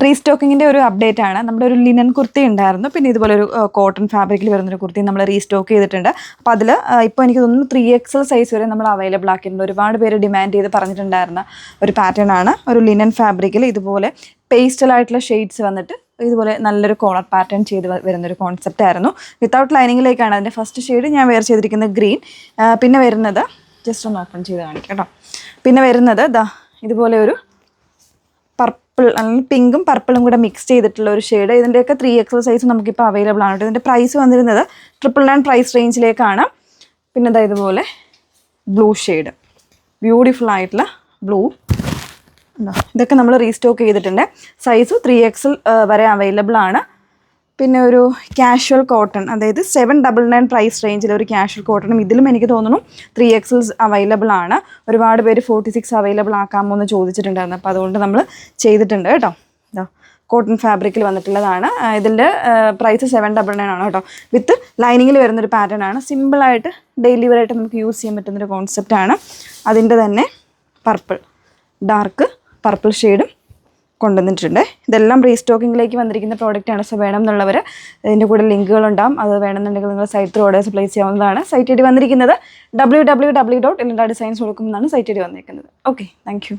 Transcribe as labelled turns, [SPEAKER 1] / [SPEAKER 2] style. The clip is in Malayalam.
[SPEAKER 1] റീസ്റ്റോക്കിങ്ങിൻ്റെ ഒരു അപ്ഡേറ്റ് ആണ്. നമ്മുടെ ഒരു ലിനൻ കുർത്തി ഉണ്ടായിരുന്നു, പിന്നെ ഇതുപോലെ ഒരു കോട്ടൺ ഫാബ്രിക്കിൽ വരുന്നൊരു കുർത്തി നമ്മൾ റീസ്റ്റോക്ക് ചെയ്തിട്ടുണ്ട്. അപ്പോൾ അതിൽ ഇപ്പോൾ എനിക്ക് തോന്നുന്നു 3XL സൈസ് വരെ നമ്മൾ അവൈലബിൾ ആക്കിയിട്ടുണ്ട്. ഒരുപാട് പേര് ഡിമാൻഡ് ചെയ്ത് പറഞ്ഞിട്ടുണ്ടായിരുന്ന ഒരു പാറ്റേൺ ആണ്. ഒരു ലിനൻ ഫാബ്രിക്കിൽ ഇതുപോലെ പേസ്റ്റലായിട്ടുള്ള ഷെയ്ഡ്സ് വന്നിട്ട് ഇതുപോലെ നല്ലൊരു കോളർ പാറ്റേൺ ചെയ്ത് വരുന്നൊരു കോൺസെപ്റ്റ് ആയിരുന്നു. വിത്തൗട്ട് ലൈനിങ്ങിലേക്കാണ് അതിൻ്റെ ഫസ്റ്റ് ഷെയ്ഡ് ഞാൻ വെയർ ചെയ്തിരിക്കുന്നത് ഗ്രീൻ. പിന്നെ വരുന്നത് ജസ്റ്റ് ഒന്ന് ഓപ്പൺ ചെയ്ത് കാണിക്കാം കേട്ടോ. പിന്നെ വരുന്നത് ഇതുപോലെ ഒരു പർപ്പിൾ അല്ലെങ്കിൽ പിങ്കും പർപ്പിളും കൂടെ മിക്സ് ചെയ്തിട്ടുള്ള ഒരു ഷെയ്ഡ്. ഇതിൻ്റെയൊക്കെ 3XL സൈസ് നമുക്കിപ്പോൾ അവൈലബിൾ ആണ്. ഇതിൻ്റെ പ്രൈസ് വന്നിരുന്നത് 999 പ്രൈസ് റേഞ്ചിലേക്കാണ്. പിന്നെ ഇതുപോലെ ബ്ലൂ ഷെയ്ഡ്, ബ്യൂട്ടിഫുൾ ആയിട്ടുള്ള ബ്ലൂ. ഇതൊക്കെ നമ്മൾ റീസ്റ്റോക്ക് ചെയ്തിട്ടുണ്ട്. സൈസ് 3XL വരെ അവൈലബിൾ ആണ്. പിന്നെ ഒരു കാഷ്വൽ കോട്ടൺ, അതായത് 799 പ്രൈസ് റേഞ്ചിൽ ഒരു കാഷ്വൽ കോട്ടണും ഇതിലും എനിക്ക് തോന്നുന്നു 3XL അവൈലബിൾ ആണ്. ഒരുപാട് പേര് 46 അവൈലബിൾ ആക്കാമോ എന്ന് ചോദിച്ചിട്ടുണ്ടായിരുന്നു. അപ്പോൾ അതുകൊണ്ട് നമ്മൾ ചെയ്തിട്ടുണ്ട് കേട്ടോ. കോട്ടൺ ഫാബ്രിക്കിൽ വന്നിട്ടുള്ളതാണ്. ഇതിൻ്റെ പ്രൈസ് 799 ആണ് കേട്ടോ. വിത്ത് ലൈനിങ്ങിൽ വരുന്നൊരു പാറ്റേൺ ആണ്. സിമ്പിളായിട്ട് ഡെയിലി വെയറായിട്ട് നമുക്ക് യൂസ് ചെയ്യാൻ പറ്റുന്നൊരു കോൺസെപ്റ്റാണ്. അതിൻ്റെ തന്നെ പർപ്പിൾ, ഡാർക്ക് പർപ്പിൾ ഷെയ്ഡും കൊണ്ടുവന്നിട്ടുണ്ട്. ഇതെല്ലാം റീസ്റ്റോക്കിങ്ങിലേക്ക് വന്നിരിക്കുന്ന പ്രോഡക്റ്റാണ്. സോ വേണം എന്നുള്ളവർ ഇതിൻ്റെ കൂടെ ലിങ്കുകളുണ്ടാകും. അത് വേണമെന്നുണ്ടെങ്കിൽ നിങ്ങൾ സൈറ്റ് ഓർഡേഴ്സ് പ്ലേസ് ചെയ്യാവുന്നതാണ്. സൈറ്റ് ഐ ഡി വന്നിരിക്കുന്നത് www.elindadesigns.com എന്നാണ് സൈറ്റ് ഐ ഡി വന്നിരിക്കുന്നത്. Okay, thank you.